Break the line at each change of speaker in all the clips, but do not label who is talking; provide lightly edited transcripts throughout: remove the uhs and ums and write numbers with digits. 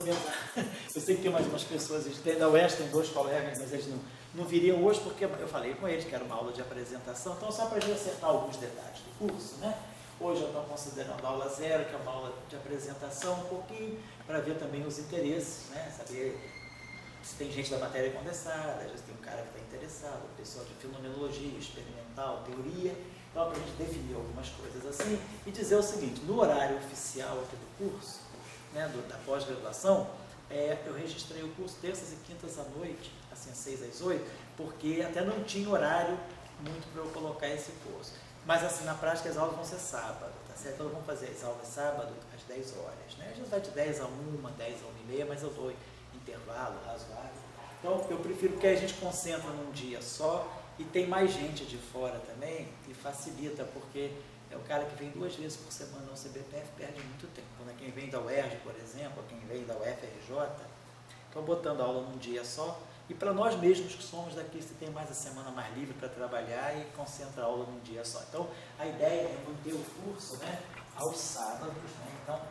menos, eu sei que tem umas pessoas, da UERJ tem 2 colegas, mas eles não viriam hoje porque eu falei com eles que era uma aula de apresentação, então só para a gente acertar alguns detalhes do curso, né? Hoje eu estou considerando a aula 0, que é uma aula de apresentação, um pouquinho, para ver também os interesses, né? Saber se tem gente da matéria condensada, às vezes tem um cara que está interessado, pessoal de fenomenologia, experimental, teoria, então para a gente definir algumas coisas assim e dizer o seguinte, no horário oficial aqui do curso, né, da pós-graduação, eu registrei o curso terças e quintas à noite, assim, às 6 às 8, porque até não tinha horário muito para eu colocar esse curso. Mas assim, na prática as aulas vão ser sábado, tá certo? Então vamos fazer as aulas sábado às 10 horas, né? A gente vai de 10 a 1, 10 a 1h30, mas eu dou intervalo razoável. Então eu prefiro que a gente concentre num dia só e tem mais gente de fora também e facilita, porque é o cara que vem 2 vezes por semana no CBPF perde muito tempo. Quando é quem vem da UERJ, por exemplo, ou quem vem da UFRJ, então botando a aula num dia só, e para nós mesmos que somos daqui, você tem mais a semana mais livre para trabalhar e concentra a aula num dia só. Então a ideia é manter o curso, né, aos sábados, né? Então,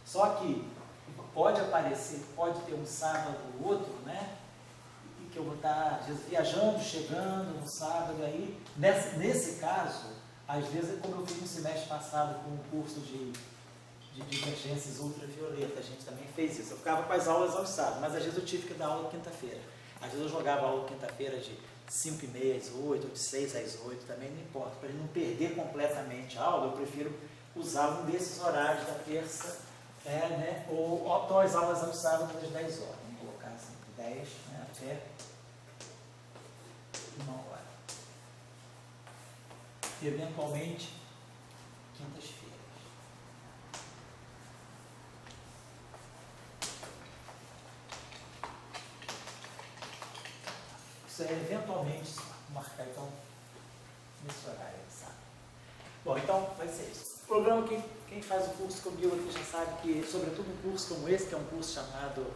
só que pode aparecer, pode ter um sábado ou outro, né? E que eu vou estar, às vezes, viajando, chegando no sábado aí. Nesse caso, às vezes, como eu fiz no semestre passado com um curso de divergências ultravioletas, a gente também fez isso. Eu ficava com as aulas aos sábados, mas às vezes eu tive que dar aula quinta-feira. Às vezes eu jogava aula quinta-feira de 5h30 às 8, ou de 6 às 8, também não importa. Para ele não perder completamente a aula, eu prefiro usar um desses horários da terça, né, ou as aulas aos sábados às 10 horas. Vamos colocar assim, 10, né, até 1h. Eventualmente, quintas-feiras. Isso é eventualmente marcar então nesse horário, sabe? Bom, então vai ser isso. O programa, quem faz o curso comigo aqui já sabe que, sobretudo um curso como esse, que é um curso chamado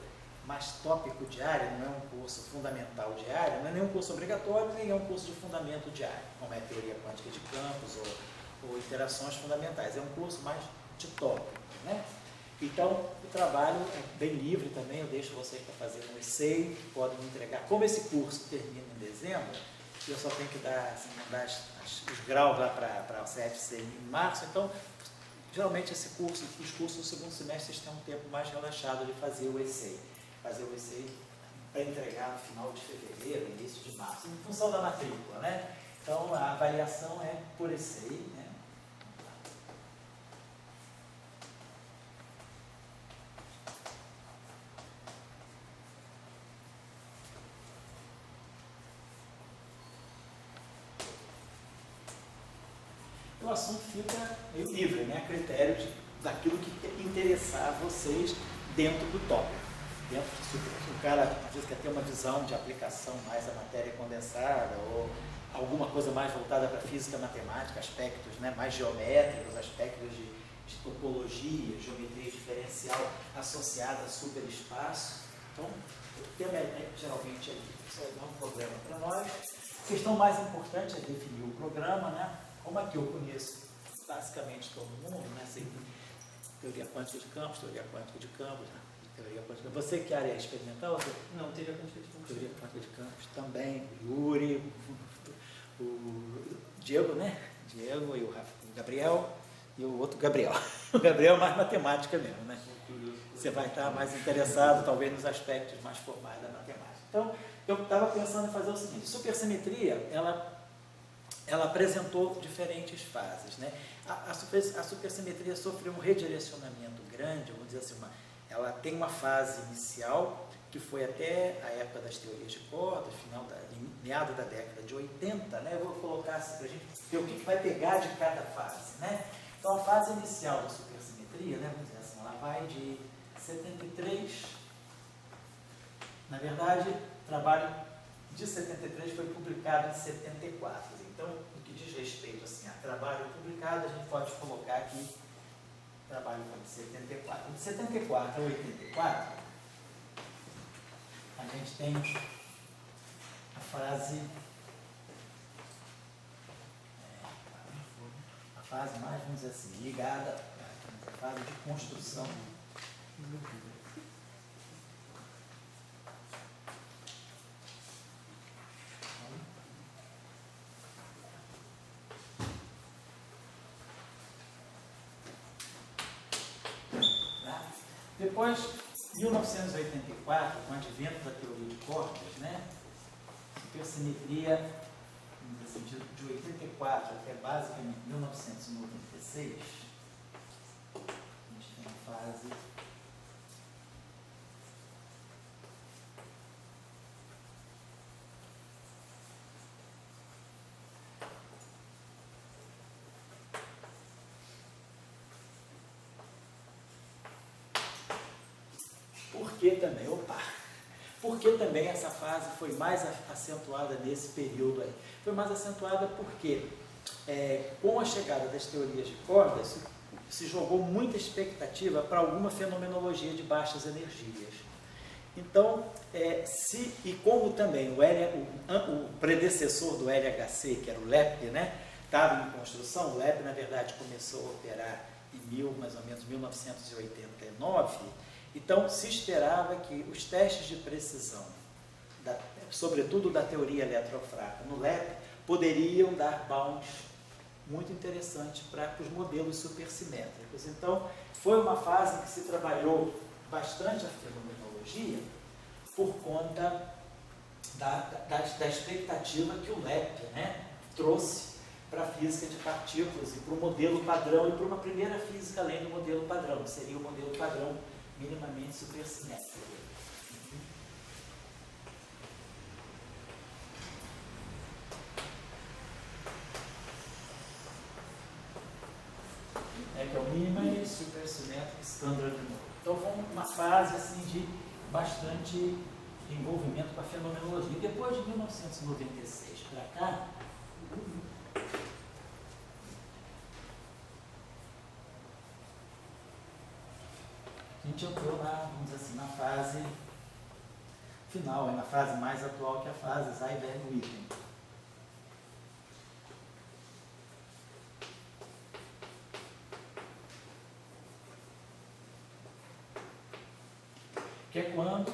mais tópico de área, não é um curso fundamental de área, não é nem um curso obrigatório, nem é um curso de fundamento de área, como é teoria quântica de campos ou interações fundamentais. É um curso mais de tópico, né? Então, o trabalho é bem livre também, eu deixo vocês para fazer um essay, podem me entregar. Como esse curso termina em dezembro, eu só tenho que dar, assim, mandar os graus lá para o CFC em março, então, geralmente os cursos do segundo semestre têm um tempo mais relaxado de fazer o essay. Fazer o essay para entregar no final de fevereiro, início de março, em função da matrícula, né? Então, a avaliação é por essay, né? O assunto fica meio livre, né? A critério daquilo que interessar vocês dentro do tópico. O cara às vezes quer ter uma visão de aplicação mais da matéria condensada ou alguma coisa mais voltada para física, matemática, aspectos, né, mais geométricos, aspectos de topologia, geometria diferencial associada a superespaço. Então, o tema geralmente isso não é um problema para nós. A questão mais importante é definir o programa, né? Como aqui eu conheço basicamente todo mundo, né? Assim, teoria quântica de campos, teoria quântica de campos, né? Teoria quântica. Você que área experimental? Você?
Não, teoria quântica de campos.
Teoria quântica de campos também, o Yuri, o Diego, né? Diego e o Gabriel e o outro Gabriel. O Gabriel é mais matemática mesmo, né? Você vai estar mais interessado, talvez, nos aspectos mais formais da matemática. Então, eu estava pensando em fazer o seguinte: supersimetria, ela apresentou diferentes fases, né? A supersimetria sofreu um redirecionamento grande, vamos dizer assim, ela tem uma fase inicial que foi até a época das teorias de cordas, meado da década de 80, né? Eu vou colocar assim para a gente ver o que vai pegar de cada fase, né? Então, a fase inicial da supersimetria, né, vamos dizer assim, ela vai de 73, na verdade, o trabalho de 73 foi publicado em 74. Então, no que diz respeito assim, a trabalho publicado, a gente pode colocar aqui trabalho de 74. De 74 a 84, a gente tem a fase mais, vamos dizer assim, ligada, fase de construção. Depois, 1984, com o advento da teoria de cordas, né? Supersimetria, assim, de 84 até basicamente 1996, a gente tem a fase Porque também essa fase foi mais acentuada nesse período aí. Foi mais acentuada porque, com a chegada das teorias de cordas, se jogou muita expectativa para alguma fenomenologia de baixas energias. Então, e como também o predecessor do LHC, que era o LEP, né, estava em construção, o LEP, na verdade, começou a operar em mais ou menos 1989, então se esperava que os testes de precisão, sobretudo da teoria eletrofraca no LEP, poderiam dar bounds muito interessantes para os modelos supersimétricos. Então, foi uma fase em que se trabalhou bastante a fenomenologia por conta da expectativa que o LEP, né, trouxe para a física de partículas e para o modelo padrão e para uma primeira física além do modelo padrão, que seria o modelo padrão minimamente supersimétrico. Que é o Minimal Supersymmetric Standard Model. Então foi uma fase assim, de bastante envolvimento com a fenomenologia. Depois de 1996 para cá, a gente entrou vamos dizer assim, na fase final, na fase mais atual, que é a fase Seiberg-Witten. Que é quando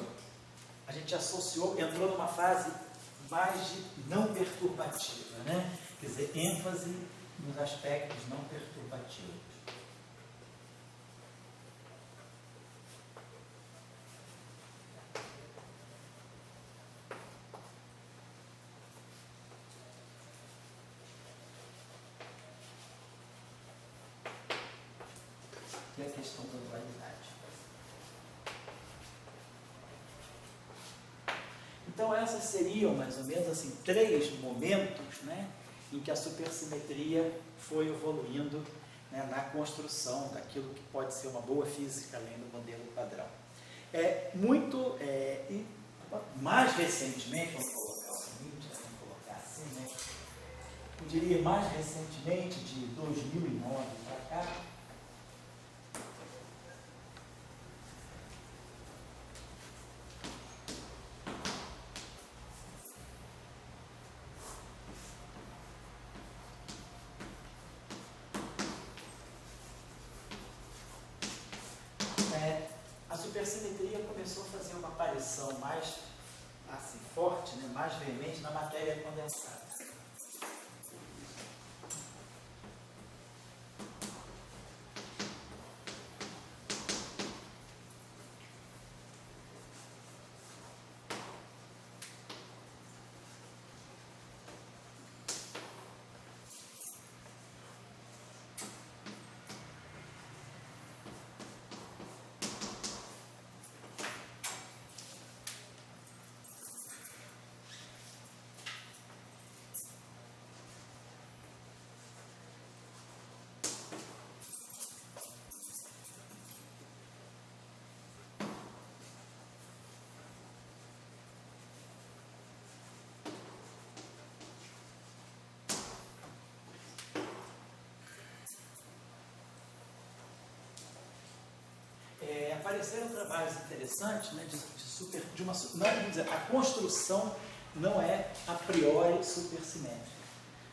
a gente entrou numa fase mais de não perturbativa, né? Quer dizer, ênfase nos aspectos não perturbativos. E a questão da dualidade. Então, essas seriam, mais ou menos, assim, 3 momentos, né, em que a supersimetria foi evoluindo, né, na construção daquilo que pode ser uma boa física além do modelo padrão. E mais recentemente, vamos colocar o seguinte, vamos colocar assim, né, eu diria mais recentemente, de 2009 para cá, a supersimetria começou a fazer uma aparição mais assim, forte, né, mais veemente na matéria condensada. Apareceram trabalhos interessantes, né, a construção não é a priori supersimétrica.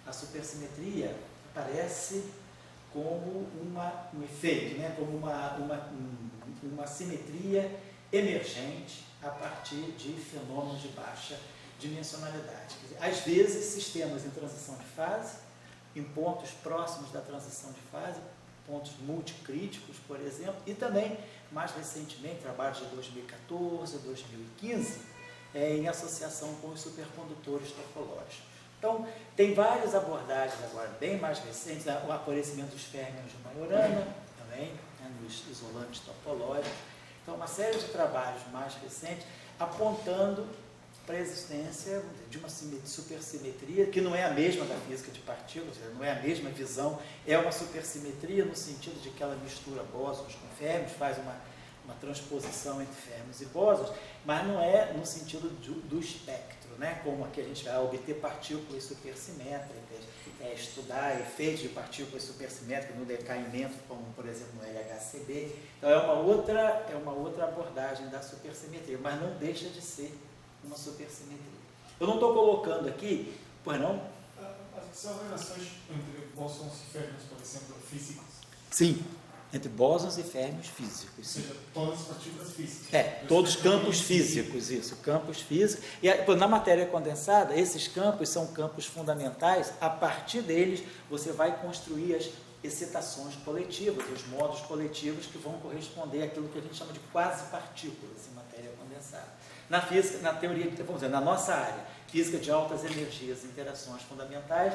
A supersimetria aparece como um efeito, né? Como uma simetria emergente a partir de fenômenos de baixa dimensionalidade. Quer dizer, às vezes, sistemas em transição de fase, em pontos próximos da transição de fase, pontos multicríticos, por exemplo, e também, mais recentemente, trabalhos de 2014, 2015, em associação com os supercondutores topológicos. Então, tem várias abordagens agora, bem mais recentes, o aparecimento dos férmions de Majorana, também, né, nos isolantes topológicos. Então, uma série de trabalhos mais recentes apontando para a existência de uma supersimetria, que não é a mesma da física de partículas, não é a mesma visão, é uma supersimetria no sentido de que ela mistura bósons com férmions, faz uma transposição entre férmions e bósons, mas não é no sentido do espectro, né? Como aqui a gente vai obter partículas supersimétricas, estudar efeitos de partículas supersimétricas no decaimento, como por exemplo no LHCb. Então é uma outra abordagem da supersimetria, mas não deixa de ser uma supersimetria. Eu não estou colocando aqui, pois não?
São relações entre bósons e férmions, por exemplo, físicos?
Sim, entre bósons e férmions físicos.
Ou seja, todas as partículas físicas.
Todos campos físicos, isso, campos físicos. E na matéria condensada, esses campos são campos fundamentais, a partir deles você vai construir as excitações coletivas, os modos coletivos que vão corresponder àquilo que a gente chama de quase-partículas em matéria condensada. Na física, na teoria, vamos dizer, na nossa área, física de altas energias, interações fundamentais,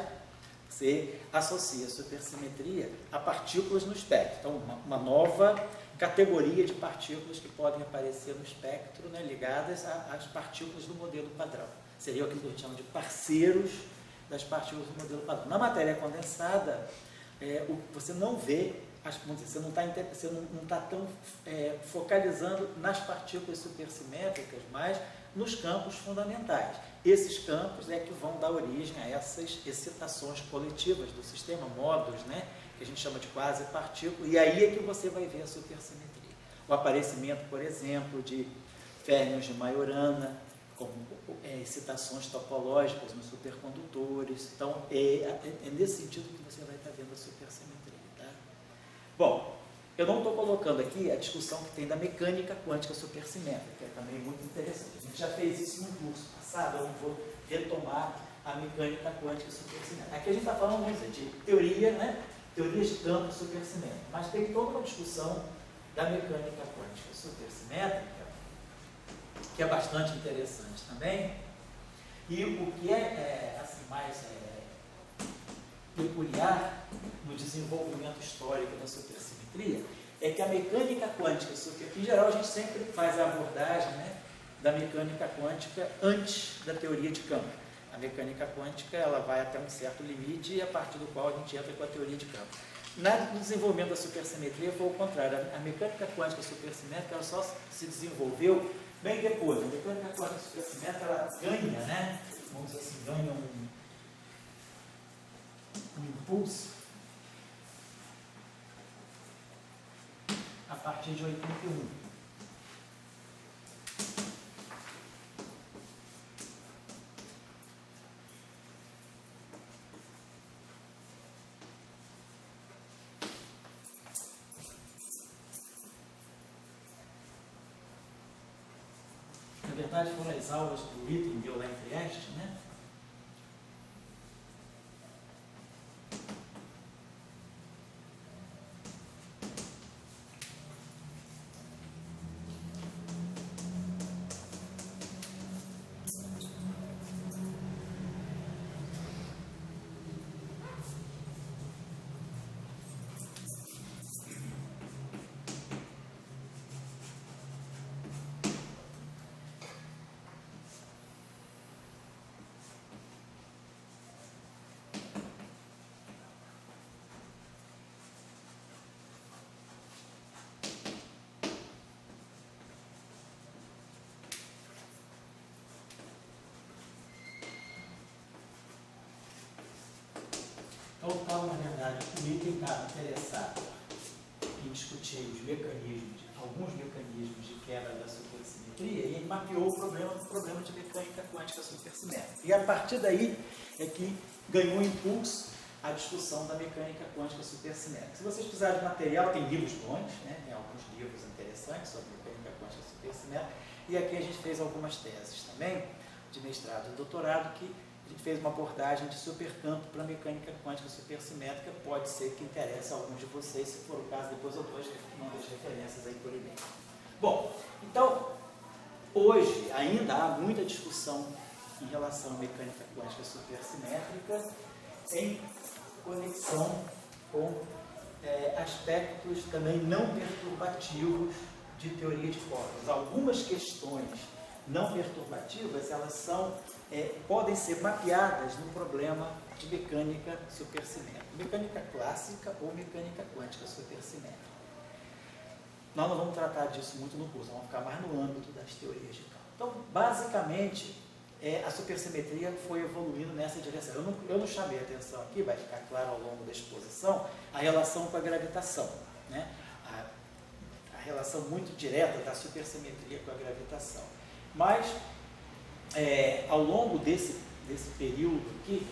você associa a supersimetria a partículas no espectro. Então, uma nova categoria de partículas que podem aparecer no espectro, né, ligadas às partículas do modelo padrão. Seria aquilo que a gente chama de parceiros das partículas do modelo padrão. Na matéria condensada, você não vê, você não está tão focalizando nas partículas supersimétricas, mas nos campos fundamentais. Esses campos é que vão dar origem a essas excitações coletivas do sistema, modos, né, que a gente chama de quase-partícula, e aí é que você vai ver a supersimetria. O aparecimento, por exemplo, de férmions de Majorana, como excitações topológicas nos supercondutores. Então, é nesse sentido que você vai estar vendo a supersimetria. Tá? Bom, eu não estou colocando aqui a discussão que tem da mecânica quântica supersimétrica, que é também muito interessante. A gente já fez isso no curso passado, eu não vou retomar a mecânica quântica supersimétrica. Aqui a gente está falando, vamos dizer, de teoria, né? Teorias de campo supersimétrico, mas tem toda uma discussão da mecânica quântica supersimétrica, que é bastante interessante também, e o que é assim, mais peculiar no desenvolvimento histórico da supersimetria é que a mecânica quântica supersimétrica, em geral a gente sempre faz a abordagem, né, da mecânica quântica antes da teoria de campo. A mecânica quântica ela vai até um certo limite e a partir do qual a gente entra com a teoria de campo. No desenvolvimento da supersimetria foi o contrário. A mecânica quântica supersimétrica ela só se desenvolveu bem depois. A mecânica quântica supersimétrica ela ganha, né, vamos dizer assim, ganha um impulso a partir de 81. Na verdade, foram as aulas que o Witten deu lá em Trieste, né? Então, na verdade, o Witten estava interessado em discutir alguns mecanismos de quebra da supersimetria, e ele mapeou o problema de mecânica quântica supersimétrica. E a partir daí é que ganhou impulso a discussão da mecânica quântica supersimétrica. Se vocês precisarem de material, tem livros bons, né? Tem alguns livros interessantes sobre mecânica quântica supersimétrica, e aqui a gente fez algumas teses também, de mestrado e doutorado, que a gente fez uma abordagem de supercampo para mecânica quântica supersimétrica, pode ser que interesse a alguns de vocês, se for o caso, depois eu mando as referências aí por e-mail. Bom, então, hoje ainda há muita discussão em relação à mecânica quântica supersimétrica em conexão com aspectos também não perturbativos de teoria de cordas. Algumas questões não perturbativas, elas podem ser mapeadas no problema de mecânica supersimétrica, mecânica clássica ou mecânica quântica supersimétrica. Nós não vamos tratar disso muito no curso, vamos ficar mais no âmbito das teorias de campo. Então, basicamente, a supersimetria foi evoluindo nessa direção. Eu não chamei a atenção aqui, vai ficar claro ao longo da exposição, a relação com a gravitação, né? A relação muito direta da supersimetria com a gravitação. Mas, ao longo desse período aqui,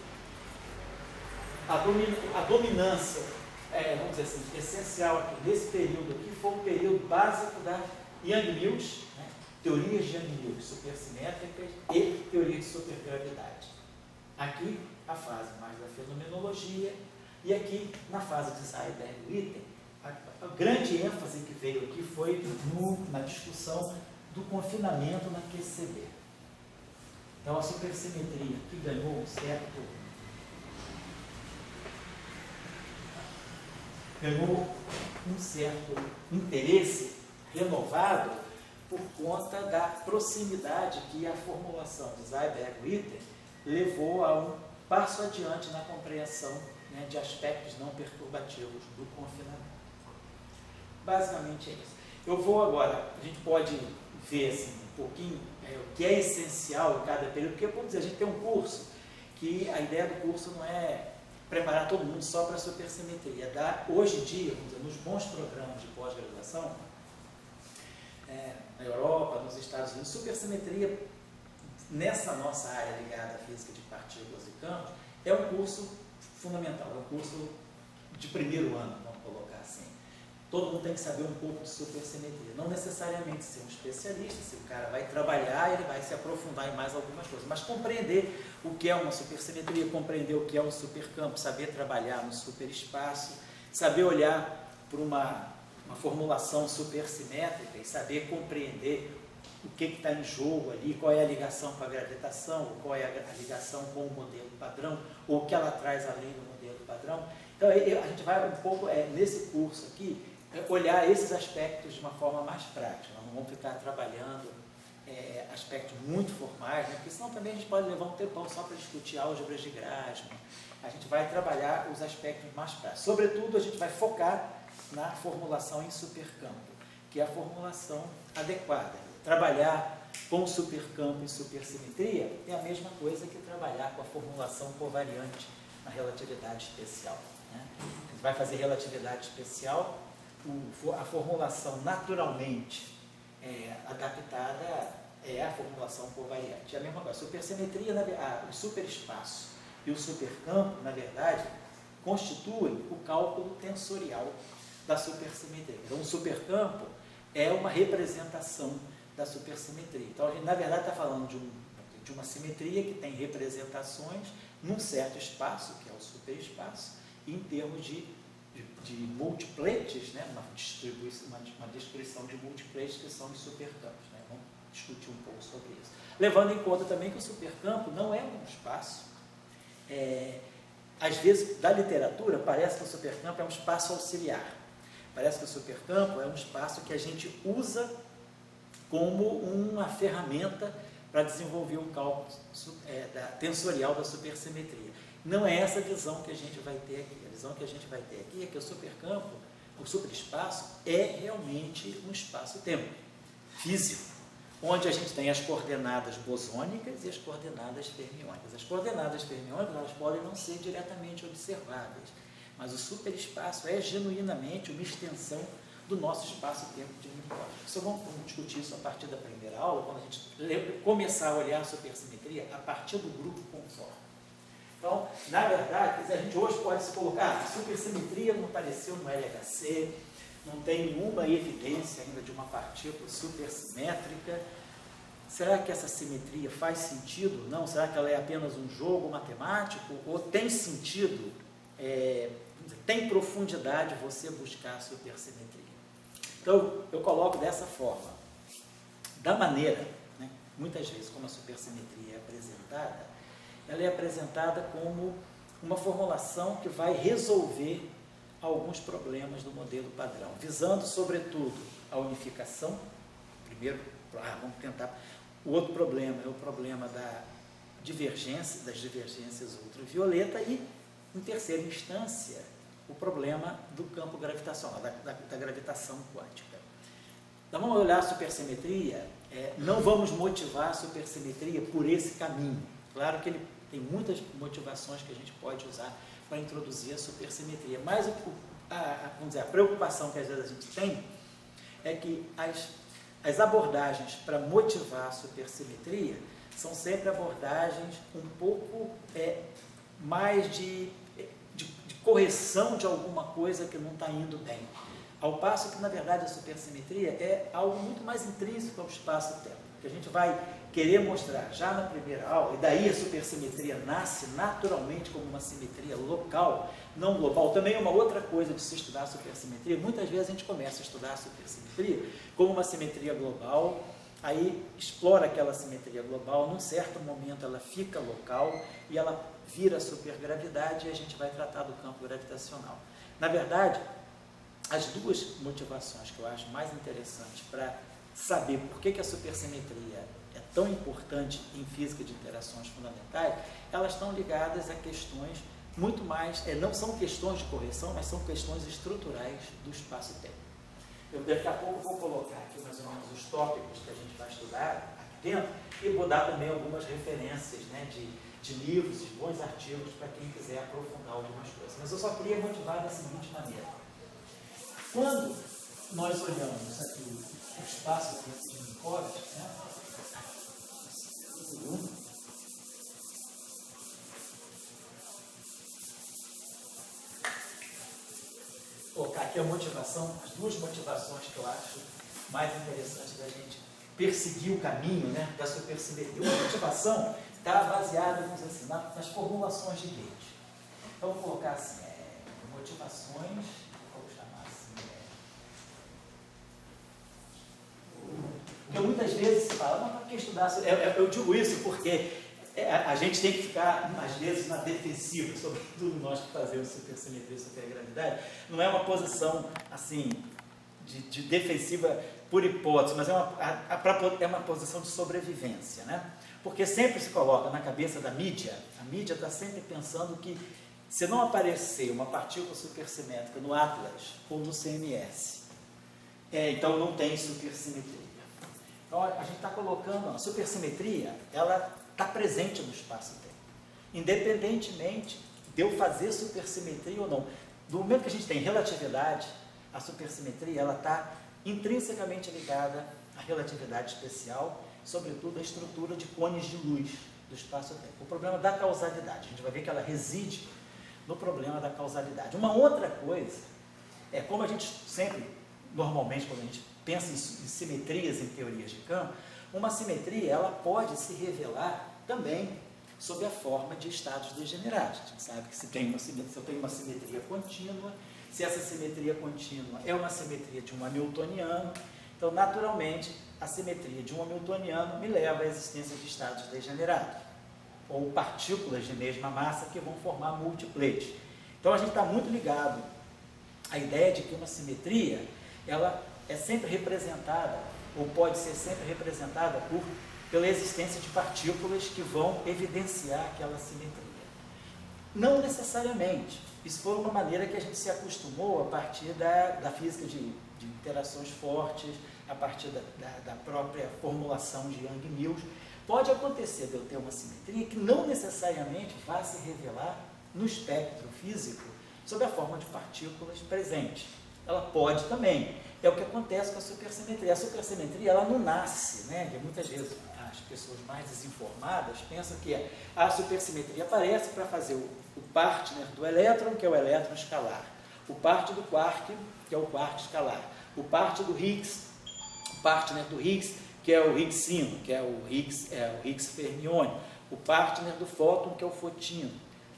a dominância, vamos dizer assim, essencial aqui, nesse período aqui, foi um período básico da Yang-Mills, né? Teorias de Yang-Mills supersimétricas e teoria de supergravidade. Aqui, a fase mais da fenomenologia, e aqui, na fase de Seiberg-Witten, a grande ênfase que veio aqui foi na discussão do confinamento na QCD. Então, a supersimetria que ganhou um certo interesse renovado por conta da proximidade que a formulação de Seiberg-Witten levou a um passo adiante na compreensão, né, de aspectos não perturbativos do confinamento. Basicamente é isso. Eu vou agora, a gente pode ver assim, um pouquinho o que é essencial em cada período, porque, vamos dizer, a gente tem um curso que a ideia do curso não é preparar todo mundo só para a supersimetria. Hoje em dia, vamos dizer, nos bons programas de pós-graduação, na Europa, nos Estados Unidos, supersimetria, nessa nossa área ligada à física de partículas e campos, é um curso fundamental, é um curso de primeiro ano, vamos colocar assim. Todo mundo tem que saber um pouco de supersimetria, não necessariamente ser um especialista, se o cara vai trabalhar, ele vai se aprofundar em mais algumas coisas, mas compreender o que é uma supersimetria, compreender o que é um supercampo, saber trabalhar no superespaço, saber olhar para uma formulação supersimétrica e saber compreender o que está em jogo ali, qual é a ligação com a gravitação, qual é a ligação com o modelo padrão, ou o que ela traz além do modelo padrão. Então, a gente vai um pouco, nesse curso aqui, olhar esses aspectos de uma forma mais prática. Nós não vamos ficar trabalhando aspectos muito formais, né? Porque senão também a gente pode levar um tempão só para discutir álgebras de Grassmann. A gente vai trabalhar os aspectos mais práticos. Sobretudo, a gente vai focar na formulação em supercampo, que é a formulação adequada. Trabalhar com supercampo e supersimetria é a mesma coisa que trabalhar com a formulação covariante na relatividade especial, né? A gente vai fazer relatividade especial, a formulação naturalmente adaptada é a formulação covariante. É a mesma coisa. A supersimetria, o superespaço e o supercampo, na verdade, constituem o cálculo tensorial da supersimetria. Então, o supercampo é uma representação da supersimetria. Então, a gente, na verdade, está falando de uma simetria que tem representações num certo espaço, que é o superespaço, em termos de multipletes, né? uma descrição de multipletes que são os supercampos. Né? Vamos discutir um pouco sobre isso. Levando em conta também que o supercampo não é um espaço. Às vezes, da literatura, parece que o supercampo é um espaço auxiliar. Parece que o supercampo é um espaço que a gente usa como uma ferramenta para desenvolver o cálculo tensorial da supersimetria. Não é essa a visão que a gente vai ter aqui. A visão que a gente vai ter aqui é que o supercampo, o superespaço, é realmente um espaço-tempo físico, onde a gente tem as coordenadas bosônicas e as coordenadas fermiônicas. As coordenadas fermiônicas, elas podem não ser diretamente observáveis, mas o superespaço é genuinamente uma extensão do nosso espaço-tempo de Minkowski. Isso vamos discutir isso a partir da primeira aula, quando a gente começar a olhar a supersimetria a partir do grupo conforme. Então, na verdade, a gente hoje pode se colocar, a supersimetria não apareceu no LHC, não tem nenhuma evidência ainda de uma partícula supersimétrica. Será que essa simetria faz sentido? Não? Será que ela é apenas um jogo matemático? Ou tem sentido, tem profundidade você buscar a supersimetria? Então, eu coloco dessa forma. Da maneira, né, muitas vezes, como a supersimetria é apresentada, ela é apresentada como uma formulação que vai resolver alguns problemas do modelo padrão, visando, sobretudo, a unificação. Primeiro, vamos tentar. O outro problema é o problema da divergência, das divergências ultravioleta e, em terceira instância, o problema do campo gravitacional, da gravitação quântica. Então, vamos olhar a supersimetria, não vamos motivar a supersimetria por esse caminho. Claro que ele tem muitas motivações que a gente pode usar para introduzir a supersimetria, mas vamos dizer, a preocupação que às vezes a gente tem é que as abordagens para motivar a supersimetria são sempre abordagens um pouco mais de correção de alguma coisa que não está indo bem. Ao passo que, na verdade, a supersimetria é algo muito mais intrínseco ao espaço-tempo, que a gente vai querer mostrar já na primeira aula, e daí a supersimetria nasce naturalmente como uma simetria local, não global. Também é uma outra coisa de se estudar a supersimetria. Muitas vezes a gente começa a estudar a supersimetria como uma simetria global, aí explora aquela simetria global, num certo momento ela fica local e ela vira supergravidade e a gente vai tratar do campo gravitacional. Na verdade, as duas motivações que eu acho mais interessantes para saber por que a supersimetria é tão importante em física de interações fundamentais, elas estão ligadas a questões muito mais, não são questões de correção, mas são questões estruturais do espaço-tempo. Eu daqui a pouco vou colocar aqui mais ou menos os tópicos que a gente vai estudar aqui dentro e vou dar também algumas referências, né, de livros, de bons artigos para quem quiser aprofundar algumas coisas. Mas eu só queria motivar da seguinte maneira. Quando nós olhamos aqui o espaço-tempo de Minkowski, né, colocar aqui a motivação, as duas motivações que eu acho mais interessantes da gente perseguir o caminho, né, da supersimetria. Uma motivação está baseada, vamos dizer assim, nas formulações de Gauge. Então, vou colocar assim, motivações, vou chamar assim, porque muitas vezes se fala, mas para que estudar? Eu digo isso porque a gente tem que ficar, às vezes, na defensiva, sobretudo nós que fazemos supersimetria e supergravidade. Não é uma posição, assim, de defensiva por hipótese, mas é uma posição de sobrevivência, né? Porque sempre se coloca na cabeça da mídia, a mídia está sempre pensando que se não aparecer uma partícula supersimétrica no Atlas ou no CMS, então não tem supersimetria. Então a gente está colocando, a supersimetria, ela está presente no espaço-tempo, independentemente de eu fazer supersimetria ou não. Do momento que a gente tem relatividade, a supersimetria ela está intrinsecamente ligada à relatividade especial, sobretudo à estrutura de cones de luz do espaço-tempo. O problema da causalidade, a gente vai ver que ela reside no problema da causalidade. Uma outra coisa é como a gente sempre, normalmente, quando a gente pensa em simetrias em teorias de campo, uma simetria ela pode se revelar também sob a forma de estados degenerados. A gente sabe que se eu tenho uma simetria contínua, se essa simetria contínua é uma simetria de um hamiltoniano, então, naturalmente, a simetria de um hamiltoniano me leva à existência de estados degenerados, ou partículas de mesma massa que vão formar multipletes. Então, a gente está muito ligado à ideia de que uma simetria, ela é sempre representada, ou pode ser sempre representada pela existência de partículas que vão evidenciar aquela simetria. Não necessariamente. Isso foi uma maneira que a gente se acostumou a partir da física de interações fortes, a partir da própria formulação de Yang-Mills. Pode acontecer de eu ter uma simetria que não necessariamente vai se revelar no espectro físico sob a forma de partículas presentes. Ela pode também, é o que acontece com a supersimetria. A supersimetria, ela não nasce, né? E muitas vezes as pessoas mais desinformadas pensam que a supersimetria aparece para fazer o partner do elétron, que é o elétron escalar, o parte do quark, que é o quark escalar, o parte do Higgs, o partner do Higgs, que é o Higgsino, que é o Higgs fermiônio, o partner do fóton, que é o fotino.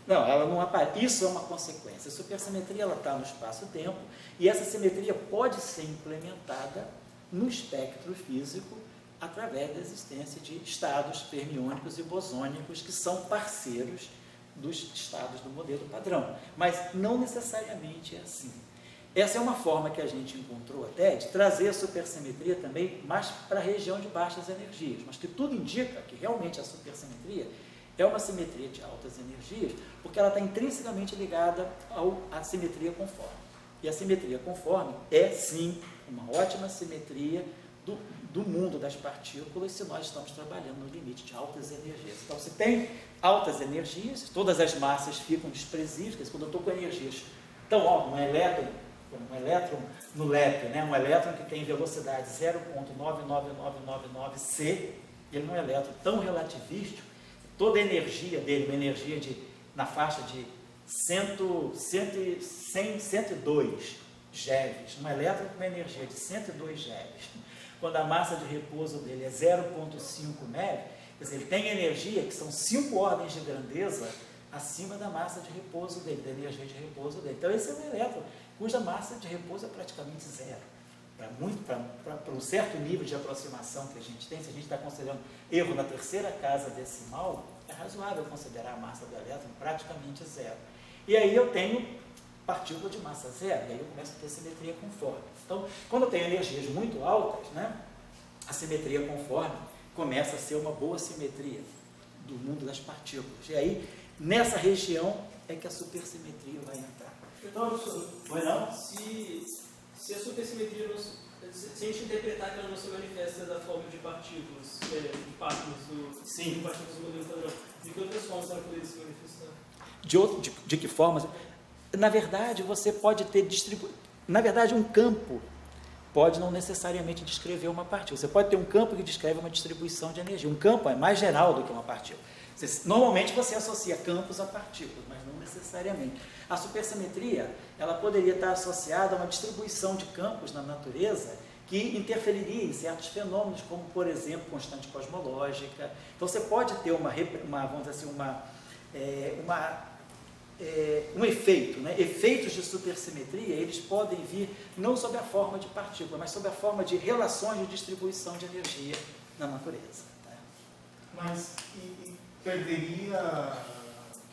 Não, ela não aparece. Isso é uma consequência. A supersimetria está no espaço-tempo e essa simetria pode ser implementada no espectro físico através da existência de estados fermiônicos e bosônicos que são parceiros dos estados do modelo padrão. Mas não necessariamente é assim. Essa é uma forma que a gente encontrou até de trazer a supersimetria também mais para a região de baixas energias, mas que tudo indica que realmente a supersimetria é uma simetria de altas energias, porque ela está intrinsecamente ligada à simetria conforme. E a simetria conforme é, sim, uma ótima simetria do mundo das partículas se nós estamos trabalhando no limite de altas energias. Então, se tem altas energias, todas as massas ficam desprezíveis. Quando eu estou com energias tão altas, um elétron no LEP, né? Um elétron que tem velocidade 0,99999c, ele não é um elétron tão relativístico, toda a energia dele, uma energia na faixa de 102 GeVs, um elétron com uma energia de 102 GeVs, quando a massa de repouso dele é 0,5 MeV, quer dizer, ele tem energia que são 5 ordens de grandeza acima da massa de repouso dele, da energia de repouso dele. Então, esse é um elétron cuja massa de repouso é praticamente zero. Para um certo nível de aproximação que a gente tem, se a gente está considerando erro na terceira casa decimal, é razoável considerar a massa do elétron praticamente zero. E aí eu tenho partícula de massa zero, e aí eu começo a ter simetria conforme. Então, quando eu tenho energias muito altas, né, a simetria conforme começa a ser uma boa simetria do mundo das partículas. E aí, nessa região, é que a supersimetria vai entrar.
Então, professor, se a supersimetria, se a gente interpretar que ela não se manifesta da forma de partículas, de partículas do modelo padrão, de que outras formas ela poderia se manifestar?
De que formas? Na verdade, você pode ter Na verdade, um campo pode não necessariamente descrever uma partícula. Você pode ter um campo que descreve uma distribuição de energia. Um campo é mais geral do que uma partícula. Normalmente você associa campos a partículas, mas não necessariamente. A supersimetria, ela poderia estar associada a uma distribuição de campos na natureza que interferiria em certos fenômenos, como, por exemplo, constante cosmológica. Então, você pode ter vamos dizer assim, um efeito, né? Efeitos de supersimetria, eles podem vir não sob a forma de partícula, mas sob a forma de relações de distribuição de energia na natureza. Tá?
Mas perderia,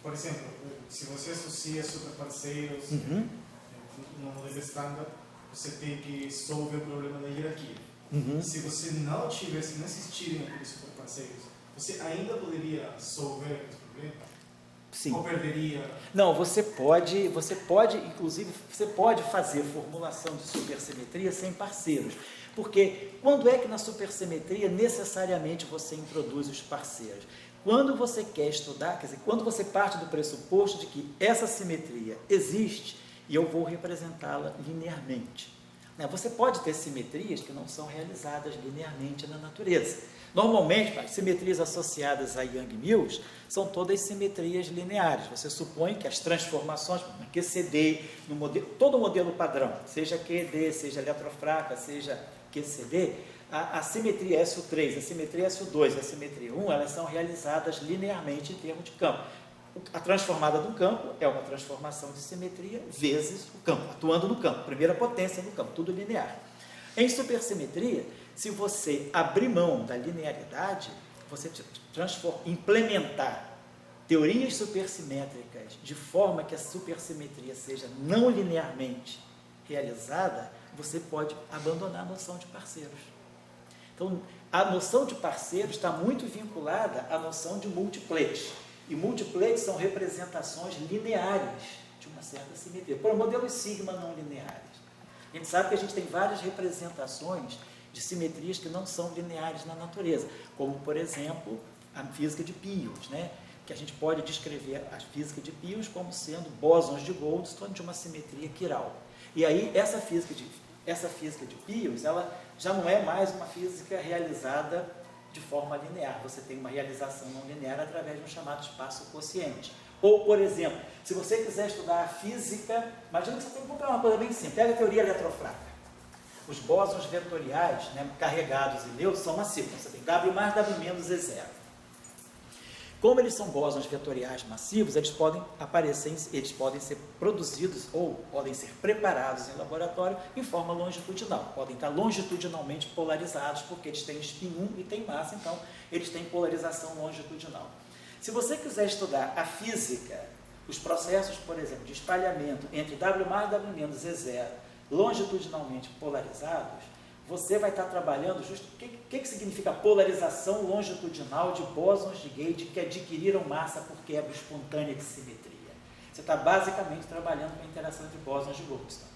por exemplo, se você associa superparceiros no modelo estándar, você tem que resolver o problema da hierarquia. Se você não existirem aqueles superparceiros, você ainda poderia resolver esse problema?
Sim.
Ou perderia?
Não, você pode, inclusive, você pode fazer formulação de supersimetria sem parceiros. Porque quando é que na supersimetria necessariamente você introduz os parceiros? Quando você quer estudar, quer dizer, quando você parte do pressuposto de que essa simetria existe e eu vou representá-la linearmente. Você pode ter simetrias que não são realizadas linearmente na natureza. Normalmente, as simetrias associadas a Yang-Mills são todas simetrias lineares. Você supõe que as transformações, QCD, todo o modelo padrão, seja QED, seja eletrofraca, seja QCD, a simetria SU3, a simetria SU2 e a simetria 1, elas são realizadas linearmente em termos de campo. A transformada do campo é uma transformação de simetria vezes o campo, atuando no campo, primeira potência no campo, tudo linear. Em supersimetria, se você abrir mão da linearidade, você implementar teorias supersimétricas de forma que a supersimetria seja não linearmente realizada, você pode abandonar a noção de parceiros. Então, a noção de parceiros está muito vinculada à noção de multiplets. E multiplets são representações lineares de uma certa simetria. Por modelos sigma não lineares. A gente sabe que a gente tem várias representações de simetrias que não são lineares na natureza, como, por exemplo, a física de pios, né? Que a gente pode descrever a física de pios como sendo bósons de Goldstone de uma simetria quiral. E aí, essa essa física de pios, ela já não é mais uma física realizada de forma linear. Você tem uma realização não linear através de um chamado espaço quociente. Ou, por exemplo, se você quiser estudar a física, imagina que você tem que comprar uma coisa bem simples. Pega a teoria eletrofrágil. Os bósons vetoriais, né, carregados e neutros, são massivos. Você tem W mais W menos E0. Como eles são bósons vetoriais massivos, eles podem aparecer, eles podem ser produzidos ou podem ser preparados em laboratório em forma longitudinal. Podem estar longitudinalmente polarizados, porque eles têm spin 1 e têm massa, então eles têm polarização longitudinal. Se você quiser estudar a física, os processos, por exemplo, de espalhamento entre W mais W menos E0 longitudinalmente polarizados, você vai estar trabalhando justo o que significa polarização longitudinal de bósons de Gauge que adquiriram massa por quebra espontânea de simetria. Você está basicamente trabalhando com a interação entre bósons de Goldstone.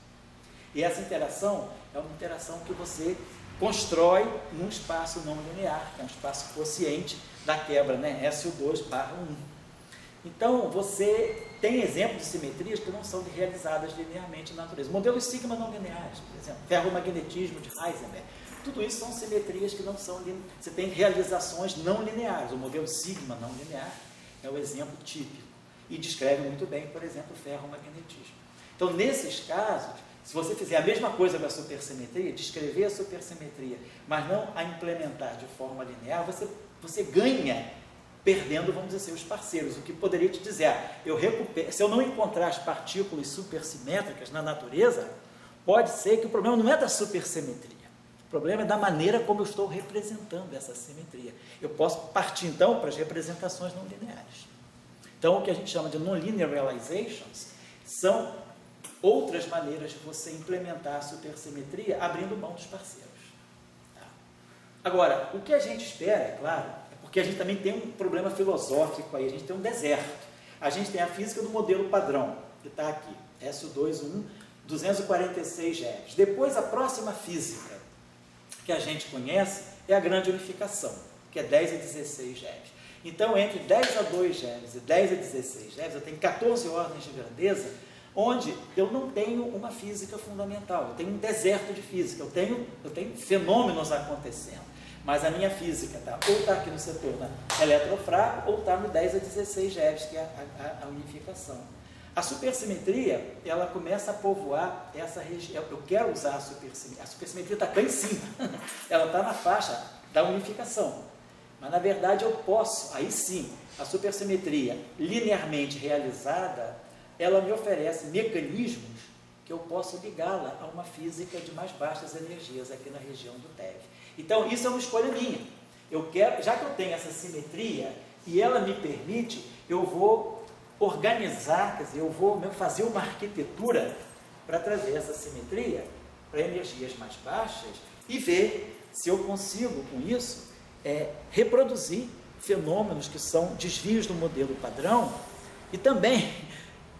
E essa interação é uma interação que você constrói num espaço não linear, que é um espaço quociente da quebra, né? SU2/1. Então, você tem exemplos de simetrias que não são realizadas linearmente na natureza. Modelos sigma não lineares, por exemplo, ferromagnetismo de Heisenberg. Tudo isso são simetrias que não são lineares. Você tem realizações não lineares. O modelo sigma não linear é o exemplo típico. E descreve muito bem, por exemplo, o ferromagnetismo. Então, nesses casos, se você fizer a mesma coisa com a supersimetria, descrever a supersimetria, mas não a implementar de forma linear, você ganha perdendo, vamos dizer assim, os parceiros, o que poderia te dizer, se eu não encontrar as partículas supersimétricas na natureza, pode ser que o problema não é da supersimetria, o problema é da maneira como eu estou representando essa simetria. Eu posso partir, então, para as representações não lineares. Então, o que a gente chama de non-linear realizations são outras maneiras de você implementar a supersimetria abrindo mão dos parceiros. Tá? Agora, o que a gente espera, é claro, porque a gente também tem um problema filosófico aí, a gente tem um deserto. A gente tem a física do modelo padrão, que está aqui, SU2, 246 GeV. Depois, a próxima física que a gente conhece é a grande unificação, que é 10 a 16 GeV. Então, entre 10 a 2 GeV e 10 a 16 GeV, eu tenho 14 ordens de grandeza, onde eu não tenho uma física fundamental, eu tenho um deserto de física, eu tenho fenômenos acontecendo. Mas a minha física ou está aqui no setor eletrofrágil ou está no 10 a 16 GeV, que é a unificação. A supersimetria, ela começa a povoar essa região. Eu quero usar a supersimetria está cá em cima, ela está na faixa da unificação. Mas, na verdade, eu posso, aí sim, a supersimetria linearmente realizada, ela me oferece mecanismos que eu posso ligá-la a uma física de mais baixas energias aqui na região do TeV. Então, isso é uma escolha minha. Já que eu tenho essa simetria e ela me permite, eu vou organizar, quer dizer, eu vou fazer uma arquitetura para trazer essa simetria para energias mais baixas e ver se eu consigo, com isso, reproduzir fenômenos que são desvios do modelo padrão e também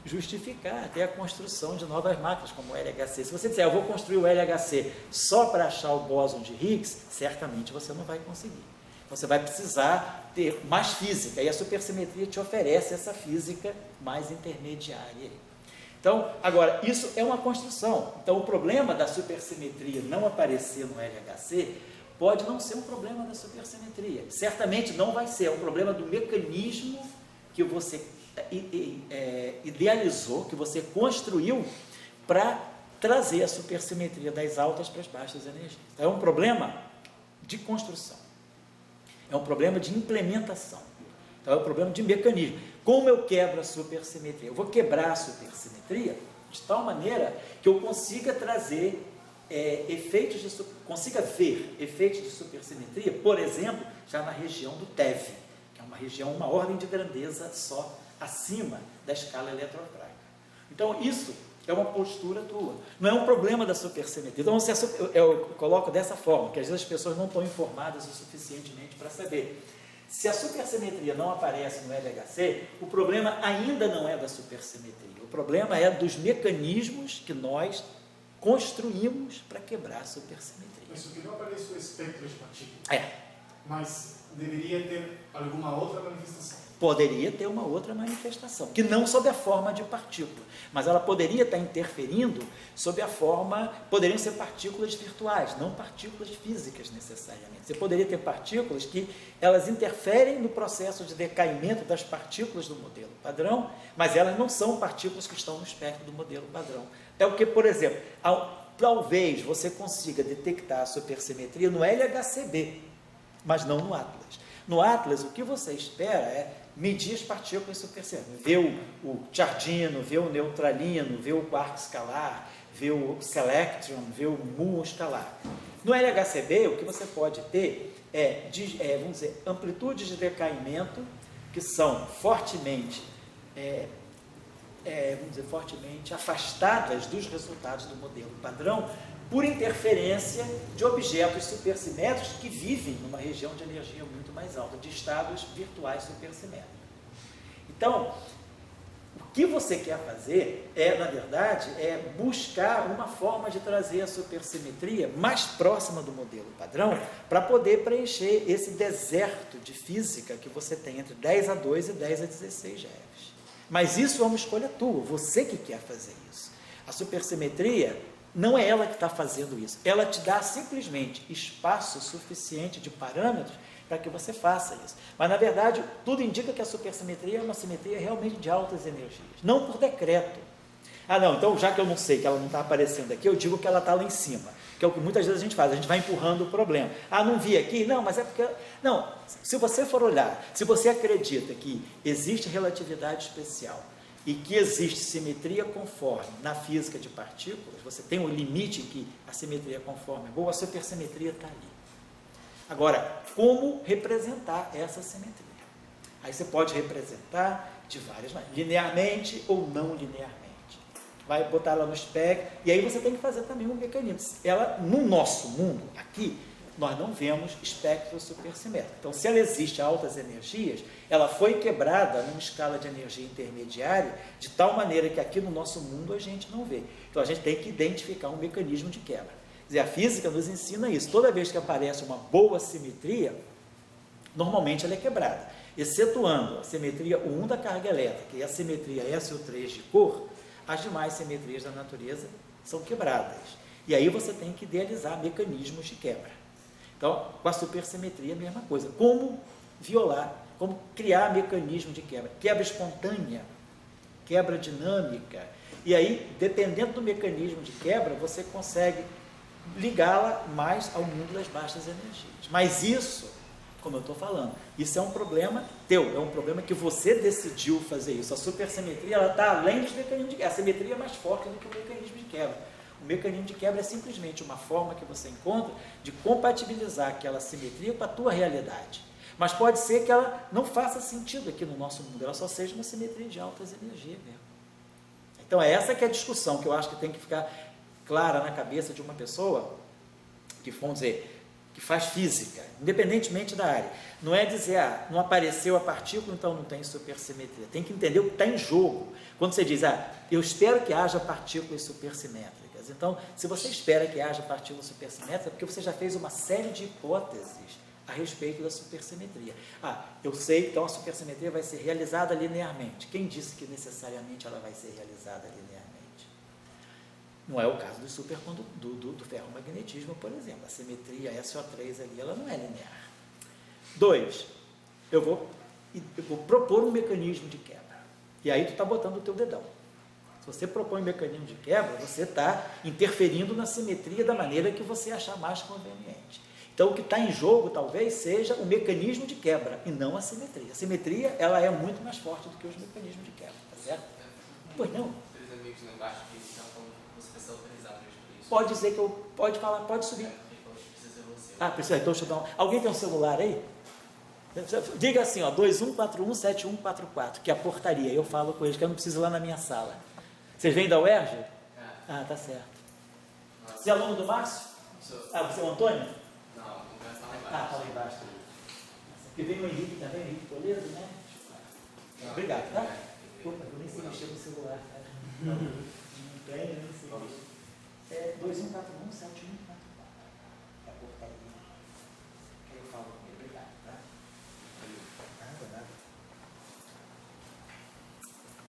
justificar até a construção de novas máquinas, como o LHC. Se você disser, eu vou construir o LHC só para achar o bóson de Higgs, certamente você não vai conseguir. Você vai precisar ter mais física, e a supersimetria te oferece essa física mais intermediária. Então, agora, isso é uma construção. Então, o problema da supersimetria não aparecer no LHC pode não ser um problema da supersimetria. Certamente não vai ser, é um problema do mecanismo que você idealizou, que você construiu para trazer a supersimetria das altas para as baixas energias. Então, é um problema de construção, é um problema de implementação, então é um problema de mecanismo. Como eu quebro a supersimetria? Eu vou quebrar a supersimetria de tal maneira que eu consiga trazer consiga ver efeitos de supersimetria, por exemplo, já na região do TeV, que é uma região, uma ordem de grandeza só acima da escala eletrofrágil. Então, isso é uma postura tua, não é um problema da supersimetria. Então, eu coloco dessa forma, que às vezes as pessoas não estão informadas o suficientemente para saber. Se a supersimetria não aparece no LHC, o problema ainda não é da supersimetria, o problema é dos mecanismos que nós construímos para quebrar a supersimetria.
Isso que não aparece o espectro de partículas. Mas deveria ter alguma outra manifestação.
Poderia ter uma outra manifestação, que não sob a forma de partícula, mas ela poderia estar interferindo sob a forma, poderiam ser partículas virtuais, não partículas físicas necessariamente. Você poderia ter partículas que elas interferem no processo de decaimento das partículas do modelo padrão, mas elas não são partículas que estão no espectro do modelo padrão. É o que, por exemplo, talvez você consiga detectar a supersimetria no LHCb, mas não no Atlas. No Atlas, o que você espera é medir as partículas supersimétricas, ver o Giardino, ver o neutralino, ver o quark escalar, ver o selectron, ver o muon escalar. No LHCb, o que você pode ter vamos dizer, amplitudes de decaimento que são fortemente, fortemente afastadas dos resultados do modelo padrão, por interferência de objetos supersimétricos que vivem numa região de energia muito mais alta, de estados virtuais supersimétricos. Então, o que você quer fazer na verdade, buscar uma forma de trazer a supersimetria mais próxima do modelo padrão para poder preencher esse deserto de física que você tem entre 10^2 e 10^16 GeV. Mas isso é uma escolha tua, você que quer fazer isso. A supersimetria não é ela que está fazendo isso, ela te dá simplesmente espaço suficiente de parâmetros para que você faça isso. Mas, na verdade, tudo indica que a supersimetria é uma simetria realmente de altas energias, não por decreto. Não, então, já que eu não sei que ela não está aparecendo aqui, eu digo que ela está lá em cima, que é o que muitas vezes a gente faz, a gente vai empurrando o problema. Não vi aqui? Não, mas é porque... Não, se você for olhar, se você acredita que existe relatividade especial, e que existe simetria conforme na física de partículas, você tem um limite em que a simetria conforme é boa, a supersimetria está ali. Agora, como representar essa simetria? Aí você pode representar de várias maneiras, linearmente ou não linearmente. Vai botar ela no espectro, e aí você tem que fazer também um mecanismo. Ela, no nosso mundo, aqui, nós não vemos espectro supersimétrico. Então, se ela existe a altas energias, ela foi quebrada numa escala de energia intermediária, de tal maneira que aqui no nosso mundo a gente não vê. Então, a gente tem que identificar um mecanismo de quebra. Quer dizer, a física nos ensina isso. Toda vez que aparece uma boa simetria, normalmente ela é quebrada. Excetuando a simetria U1 da carga elétrica e a simetria SO3 de cor, as demais simetrias da natureza são quebradas. E aí você tem que idealizar mecanismos de quebra. Então, com a supersimetria, a mesma coisa. Como violar, como criar mecanismo de quebra. Quebra espontânea, quebra dinâmica. E aí, dependendo do mecanismo de quebra, você consegue ligá-la mais ao mundo das baixas energias. Mas isso, como eu estou falando, isso é um problema teu, é um problema que você decidiu fazer isso. A supersimetria está além dos mecanismos de quebra. A simetria é mais forte do que o mecanismo de quebra. O mecanismo de quebra é simplesmente uma forma que você encontra de compatibilizar aquela simetria com a tua realidade. Mas pode ser que ela não faça sentido aqui no nosso mundo, ela só seja uma simetria de altas energias mesmo. Então, essa que é a discussão que eu acho que tem que ficar clara na cabeça de uma pessoa que, vamos dizer, que faz física, independentemente da área. Não é dizer, não apareceu a partícula, então não tem supersimetria. Tem que entender o que está em jogo. Quando você diz, eu espero que haja partículas supersimétricas. Então, se você espera que haja partículas supersimétricas, é porque você já fez uma série de hipóteses a respeito da supersimetria. Eu sei, então a supersimetria vai ser realizada linearmente. Quem disse que necessariamente ela vai ser realizada linearmente? Não é o caso do ferromagnetismo, por exemplo. A simetria SO3 ali, ela não é linear. 2, eu vou propor um mecanismo de quebra. E aí tu está botando o teu dedão. Se você propõe um mecanismo de quebra, você está interferindo na simetria da maneira que você achar mais conveniente. Então, o que está em jogo, talvez, seja o mecanismo de quebra, e não a simetria. A simetria, ela é muito mais forte do que os mecanismos de quebra, tá certo? Pois não?
Três amigos lá embaixo que estão falando que você precisa autorizar para isso.
Pode dizer que pode falar, pode subir.
Precisa ser você.
Precisa, então deixa eu dar Alguém tem um celular aí? Diga assim, 21417144, que é a portaria. Eu falo com eles, que eu não preciso ir lá na minha sala. Vocês vêm da UERJ? Tá certo. Você é aluno do Márcio? Você é o Antônio?
Não, não vai falar embaixo.
Tá lá embaixo. Porque vem o Henrique também, Henrique Toledo, né? Obrigado, tá? Opa, eu nem sei mexer no celular, cara. Não tem, eu nem sei. 21417144.